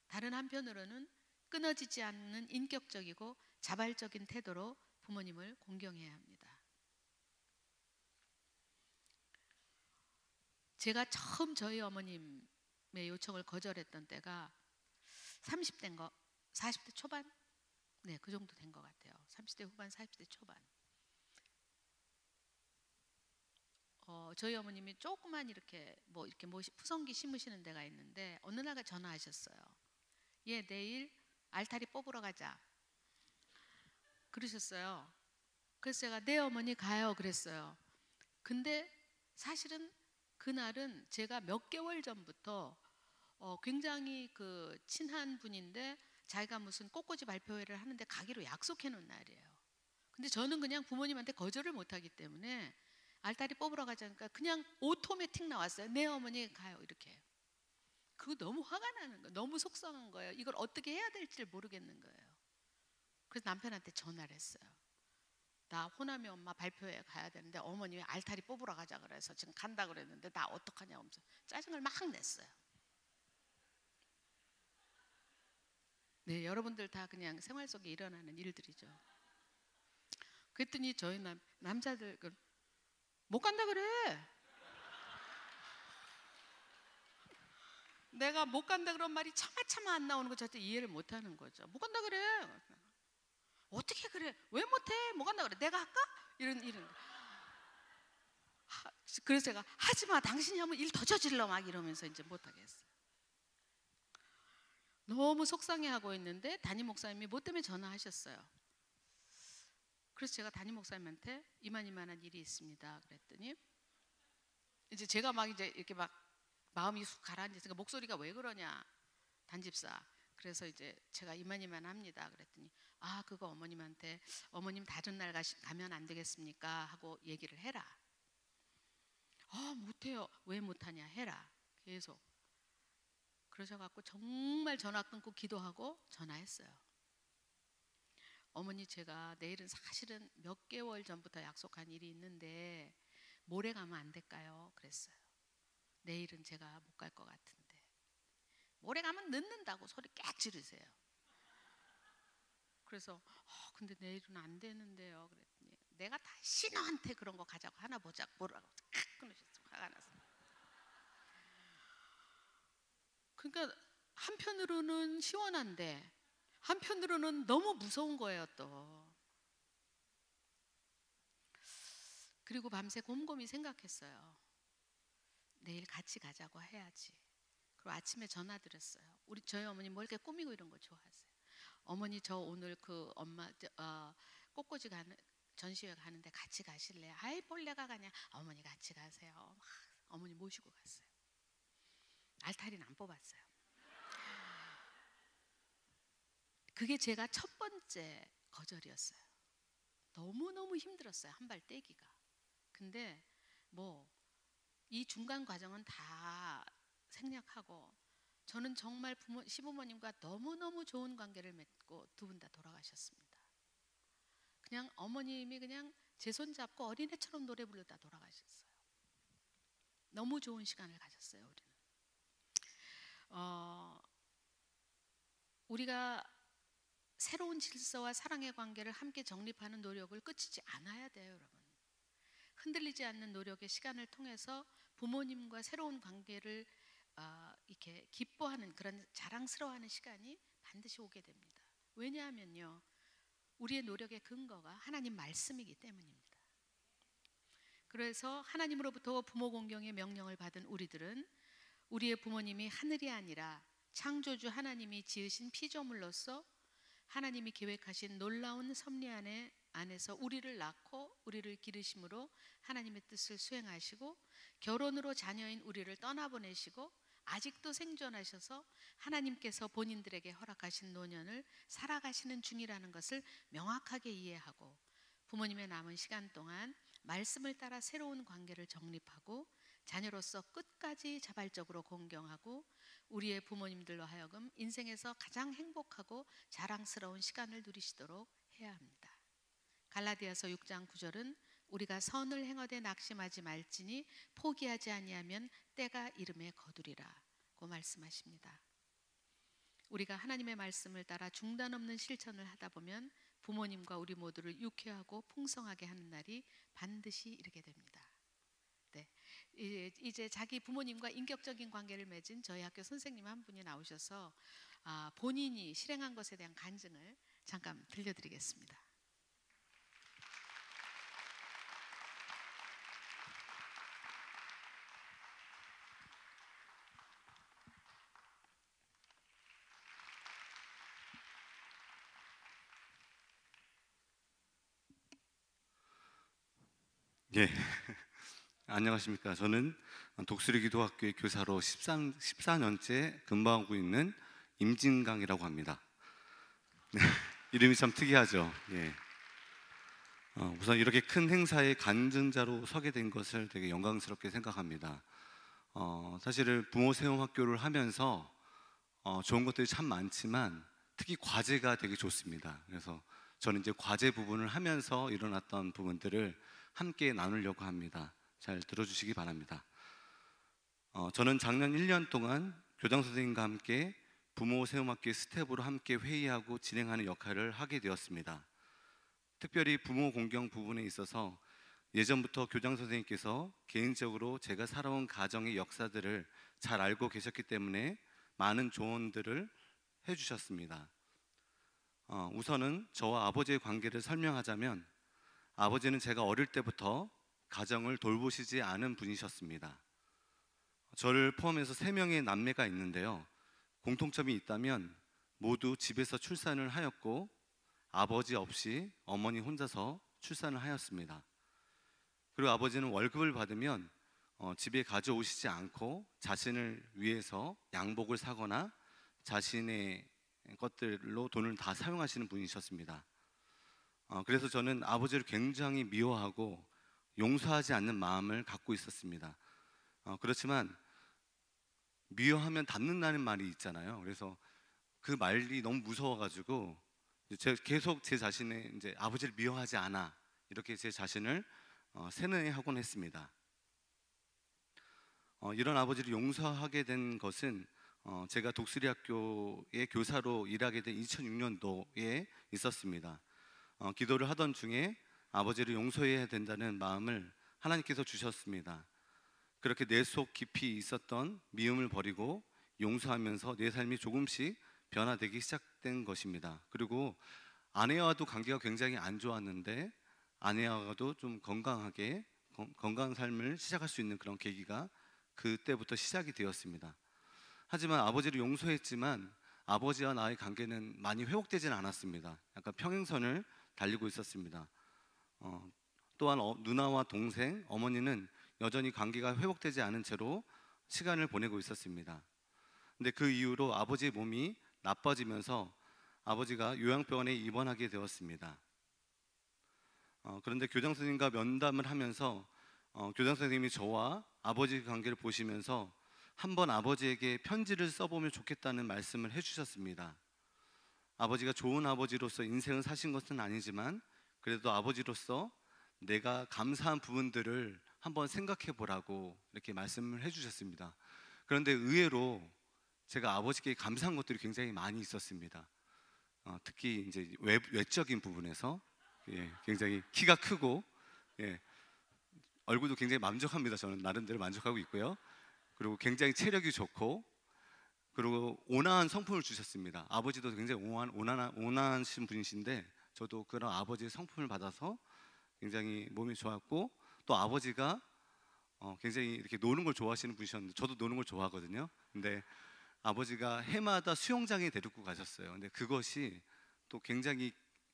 다른 한편으로는 끊어지지 않는 인격적이고 자발적인 태도로 부모님을 공경해야 합니다. 제가 처음 저희 어머님의 요청을 거절했던 때가 30대인 거, 40대 초반? 네, 그 정도 된 것 같아요. 30대 후반, 40대 초반. 저희 어머님이 조그만 이렇게 푸성기 심으시는 데가 있는데 어느 날 전화하셨어요. 얘 내일 알타리 뽑으러 가자 그러셨어요. 그래서 제가 네 어머니 가요 그랬어요. 근데 사실은 그날은 제가 몇 개월 전부터 굉장히 그 친한 분인데 자기가 무슨 꽃꽂이 발표회를 하는데 가기로 약속해 놓은 날이에요. 근데 저는 그냥 부모님한테 거절을 못하기 때문에 알타리 뽑으러 가자니까 그냥 오토매틱 나왔어요. 네 어머니 가요 이렇게. 그거 너무 화가 나는 거예요. 너무 속상한 거예요. 이걸 어떻게 해야 될지를 모르겠는 거예요. 그래서 남편한테 전화를 했어요. 나 호남이 엄마 발표회 가야 되는데 어머님이 알타리 뽑으러 가자 그래서 지금 간다 그랬는데 나 어떡하냐 하면서 짜증을 막 냈어요. 네, 여러분들 다 그냥 생활 속에 일어나는 일들이죠. 그랬더니 저희 남자들 못 간다 그래. 내가 못 간다 그런 말이 차마차마 안 나오는 거 저한테 이해를 못 하는 거죠. 못 간다 그래. 어떻게 그래? 왜 못해? 못 간다 그래. 내가 할까? 이런. 그래서 제가 하지 마. 당신이 하면 일 더 저질러 막 이러면서 이제 못 하겠어요. 너무 속상해하고 있는데 담임 목사님이 뭐 때문에 전화하셨어요. 그래서 제가 담임 목사님한테 이만한 일이 있습니다. 그랬더니 이제 제가 막 이제 이렇게 막 마음이 쑥 가라앉으니까 목소리가 왜 그러냐 단집사. 그래서 이제 제가 이만합니다. 그랬더니 아 그거 어머님한테 어머님 다른 날 가면 안 되겠습니까? 하고 얘기를 해라. 아 못해요. 왜 못하냐 해라. 계속. 그러셔갖고 정말 전화 끊고 기도하고 전화했어요. 어머니 제가 내일은 사실은 몇 개월 전부터 약속한 일이 있는데 모레 가면 안 될까요? 그랬어요. 내일은 제가 못 갈 것 같은데 모레 가면 늦는다고 소리 깨 지르세요. 그래서 근데 내일은 안 되는데요. 그랬더니 내가 다시 너한테 그런 거 가자고 하나 보자고 뭐라고 끊으셨어요. 화가 나서. 그러니까 한편으로는 시원한데 한편으로는 너무 무서운 거예요 또. 그리고 밤새 곰곰이 생각했어요. 내일 같이 가자고 해야지. 그리고 아침에 전화 드렸어요. 저희 어머니 뭐 이렇게 꾸미고 이런 거 좋아하세요. 어머니 저 오늘 그 엄마 꽃꽂이 가는 전시회 가는데 같이 가실래요? 아이 뭘 내가 가냐. 어머니 같이 가세요. 막 어머니 모시고 갔어요. 알타리는 안 뽑았어요. 그게 제가 첫 번째 거절이었어요. 너무너무 힘들었어요. 한 발 떼기가. 근데 이 중간 과정은 다 생략하고 저는 정말 시부모님과 너무너무 좋은 관계를 맺고 두 분 다 돌아가셨습니다. 그냥 어머님이 그냥 제 손 잡고 어린애처럼 노래 부르다 돌아가셨어요. 너무 좋은 시간을 가졌어요. 우리는 우리가 새로운 질서와 사랑의 관계를 함께 정립하는 노력을 끝이지 않아야 돼요, 여러분. 흔들리지 않는 노력의 시간을 통해서 부모님과 새로운 관계를 이렇게 기뻐하는 그런 자랑스러워하는 시간이 반드시 오게 됩니다. 왜냐하면요, 우리의 노력의 근거가 하나님 말씀이기 때문입니다. 그래서 하나님으로부터 부모 공경의 명령을 받은 우리들은 우리의 부모님이 하늘이 아니라 창조주 하나님이 지으신 피조물로서 하나님이 계획하신 놀라운 섭리 안에서 우리를 낳고 우리를 기르심으로 하나님의 뜻을 수행하시고 결혼으로 자녀인 우리를 떠나보내시고 아직도 생존하셔서 하나님께서 본인들에게 허락하신 노년을 살아가시는 중이라는 것을 명확하게 이해하고 부모님의 남은 시간 동안 말씀을 따라 새로운 관계를 정립하고 자녀로서 끝까지 자발적으로 공경하고 우리의 부모님들로 하여금 인생에서 가장 행복하고 자랑스러운 시간을 누리시도록 해야 합니다. 갈라디아서 6장 9절은 우리가 선을 행하되 낙심하지 말지니 포기하지 아니하면 때가 이름에 거두리라고 말씀하십니다. 우리가 하나님의 말씀을 따라 중단 없는 실천을 하다 보면 부모님과 우리 모두를 유쾌하고 풍성하게 하는 날이 반드시 이르게 됩니다. 네, 이제 자기 부모님과 인격적인 관계를 맺은 저희 학교 선생님 한 분이 나오셔서 본인이 실행한 것에 대한 간증을 잠깐 들려드리겠습니다. 예, 안녕하십니까. 저는 독수리 기도학교의 교사로 14년째 근무하고 있는 임진강이라고 합니다. 이름이 참 특이하죠. 예. 우선 이렇게 큰 행사의 간증자로 서게 된 것을 되게 영광스럽게 생각합니다. 사실은 부모 세움 학교를 하면서 좋은 것들이 참 많지만 특히 과제가 되게 좋습니다. 그래서 저는 이제 과제 부분을 하면서 일어났던 부분들을 함께 나누려고 합니다. 잘 들어주시기 바랍니다. 저는 작년 1년 동안 교장 선생님과 함께 부모 세움학교의 스텝으로 함께 회의하고 진행하는 역할을 하게 되었습니다. 특별히 부모 공경 부분에 있어서 예전부터 교장 선생님께서 개인적으로 제가 살아온 가정의 역사들을 잘 알고 계셨기 때문에 많은 조언들을 해주셨습니다. 우선은 저와 아버지의 관계를 설명하자면 아버지는 제가 어릴 때부터 가정을 돌보시지 않은 분이셨습니다. 저를 포함해서 3명의 남매가 있는데요, 공통점이 있다면 모두 집에서 출산을 하였고 아버지 없이 어머니 혼자서 출산을 하였습니다. 그리고 아버지는 월급을 받으면 집에 가져오시지 않고 자신을 위해서 양복을 사거나 자신의 것들로 돈을 다 사용하시는 분이셨습니다. 그래서 저는 아버지를 굉장히 미워하고 용서하지 않는 마음을 갖고 있었습니다. 그렇지만 미워하면 닮는다는 말이 있잖아요. 그래서 그 말이 너무 무서워가지고 제가 계속 제 자신의 이제 아버지를 미워하지 않아 이렇게 제 자신을 세뇌하곤 했습니다. 이런 아버지를 용서하게 된 것은 제가 독수리 학교의 교사로 일하게 된 2006년도에 있었습니다. 기도를 하던 중에 아버지를 용서해야 된다는 마음을 하나님께서 주셨습니다. 그렇게 내 속 깊이 있었던 미움을 버리고 용서하면서 내 삶이 조금씩 변화되기 시작된 것입니다. 그리고 아내와도 관계가 굉장히 안 좋았는데 아내와도 좀 건강한 삶을 시작할 수 있는 그런 계기가 그때부터 시작이 되었습니다. 하지만 아버지를 용서했지만 아버지와 나의 관계는 많이 회복되지는 않았습니다. 약간 평행선을 달리고 있었습니다. 또한 누나와 동생, 어머니는 여전히 관계가 회복되지 않은 채로 시간을 보내고 있었습니다. 근데 그 이후로 아버지의 몸이 나빠지면서 아버지가 요양병원에 입원하게 되었습니다. 그런데 교장 선생님과 면담을 하면서 교장 선생님이 저와 아버지 관계를 보시면서 한번 아버지에게 편지를 써보면 좋겠다는 말씀을 해주셨습니다. 아버지가 좋은 아버지로서 인생을 사신 것은 아니지만 그래도 아버지로서 내가 감사한 부분들을 한번 생각해 보라고 이렇게 말씀을 해주셨습니다. 그런데 의외로 제가 아버지께 감사한 것들이 굉장히 많이 있었습니다. 특히 이제 외적인 부분에서 굉장히 키가 크고 얼굴도 굉장히 만족합니다. 저는 나름대로 만족하고 있고요. 그리고 굉장히 체력이 좋고 그리고 온화한 성품을 주셨습니다. 아버지도 굉장히 온화하신 분이신데 저도 그런 아버지의 성품을 받아서 굉장히 몸이 좋았고 또 아버지가 굉장히 이렇게 노는 걸 좋아하시는 분이셨는데 저도 노는 걸 좋아하거든요. 근데 아버지가 해마다 수영장에 데리고 가셨어요. 근데 그것이 또 굉장히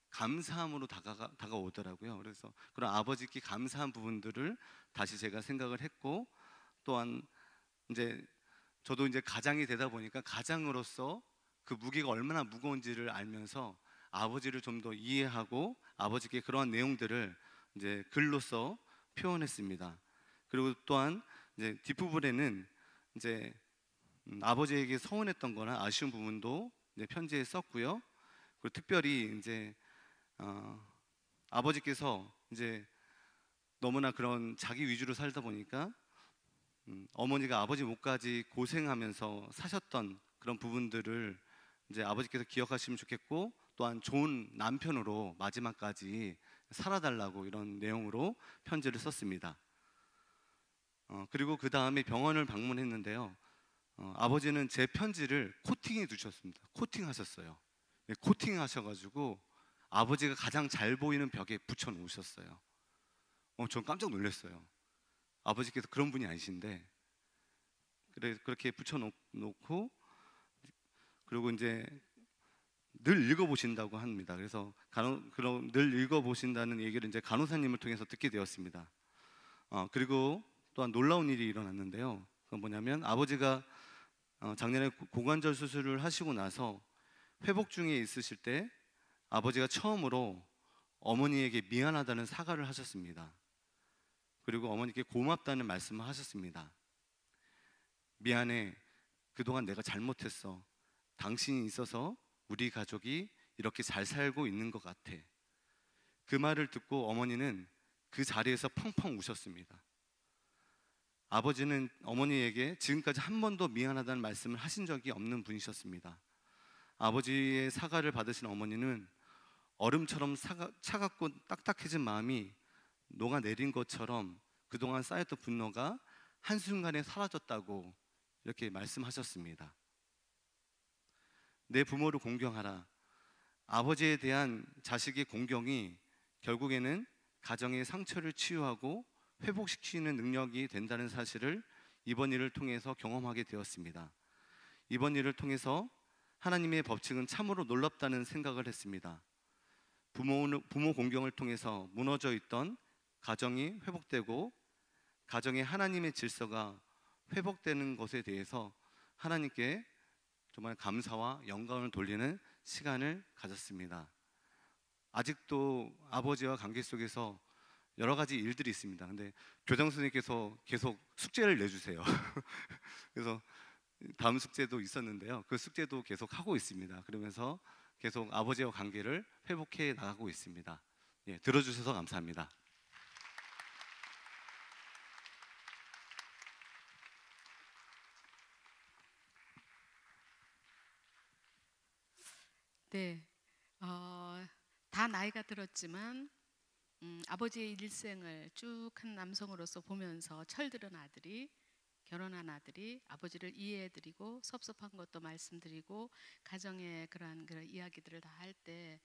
감사함으로 다가오더라고요. 그래서 그런 아버지께 감사한 부분들을 다시 제가 생각을 했고 또한 이제 저도 이제 가장이 되다 보니까 가장으로서 그 무게가 얼마나 무거운지를 알면서 아버지를 좀 더 이해하고 아버지께 그러한 내용들을 이제 글로써 표현했습니다. 그리고 또한 이제 뒷부분에는 이제 아버지에게 서운했던 거나 아쉬운 부분도 이제 편지에 썼고요. 그리고 특별히 이제 아버지께서 이제 너무나 그런 자기 위주로 살다 보니까 어머니가 아버지 몫까지 고생하면서 사셨던 그런 부분들을 이제 아버지께서 기억하시면 좋겠고 또한 좋은 남편으로 마지막까지 살아달라고 이런 내용으로 편지를 썼습니다. 그리고 그 다음에 병원을 방문했는데요. 아버지는 제 편지를 코팅해 두셨습니다. 코팅하셨어요. 코팅하셔가지고 아버지가 가장 잘 보이는 벽에 붙여 놓으셨어요. 전 깜짝 놀랐어요. 아버지께서 그런 분이 아니신데 그렇게 붙여 놓고 그리고 이제 늘 읽어보신다고 합니다. 그래서 그럼 늘 읽어보신다는 얘기를 이제 간호사님을 통해서 듣게 되었습니다. 그리고 또한 놀라운 일이 일어났는데요. 그건 뭐냐면 아버지가 작년에 고관절 수술을 하시고 나서 회복 중에 있으실 때 아버지가 처음으로 어머니에게 미안하다는 사과를 하셨습니다. 그리고 어머니께 고맙다는 말씀을 하셨습니다. 미안해. 그동안 내가 잘못했어. 당신이 있어서 우리 가족이 이렇게 잘 살고 있는 것 같아. 그 말을 듣고 어머니는 그 자리에서 펑펑 우셨습니다. 아버지는 어머니에게 지금까지 한 번도 미안하다는 말씀을 하신 적이 없는 분이셨습니다. 아버지의 사과를 받으신 어머니는 얼음처럼 차갑고 딱딱해진 마음이 녹아내린 것처럼 그동안 쌓였던 분노가 한순간에 사라졌다고 이렇게 말씀하셨습니다. 내 부모를 공경하라. 아버지에 대한 자식의 공경이 결국에는 가정의 상처를 치유하고 회복시키는 능력이 된다는 사실을 이번 일을 통해서 경험하게 되었습니다. 이번 일을 통해서 하나님의 법칙은 참으로 놀랍다는 생각을 했습니다. 부모 공경을 통해서 무너져 있던 가정이 회복되고 가정의 하나님의 질서가 회복되는 것에 대해서 하나님께 정말 감사와 영광을 돌리는 시간을 가졌습니다. 아직도 아버지와 관계 속에서 여러 가지 일들이 있습니다. 근데 교장 선생님께서 계속 숙제를 내주세요. 그래서 다음 숙제도 있었는데요. 그 숙제도 계속 하고 있습니다. 그러면서 계속 아버지와 관계를 회복해 나가고 있습니다. 들어주셔서 감사합니다. 네, 다 나이가 들었지만 아버지의 일생을 쭉 한 남성으로서 보면서 철들은 아들이 결혼한 아들이 아버지를 이해해드리고 섭섭한 것도 말씀드리고 가정의 그런 이야기들을 다 할 때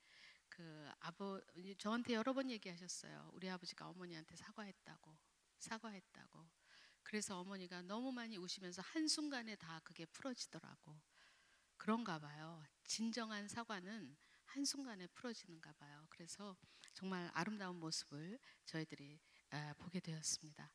저한테 여러 번 얘기하셨어요. 우리 아버지가 어머니한테 사과했다고. 그래서 어머니가 너무 많이 우시면서 한순간에 다 그게 풀어지더라고. 그런가 봐요. 진정한 사과는 한순간에 풀어지는가 봐요. 그래서 정말 아름다운 모습을 저희들이 보게 되었습니다.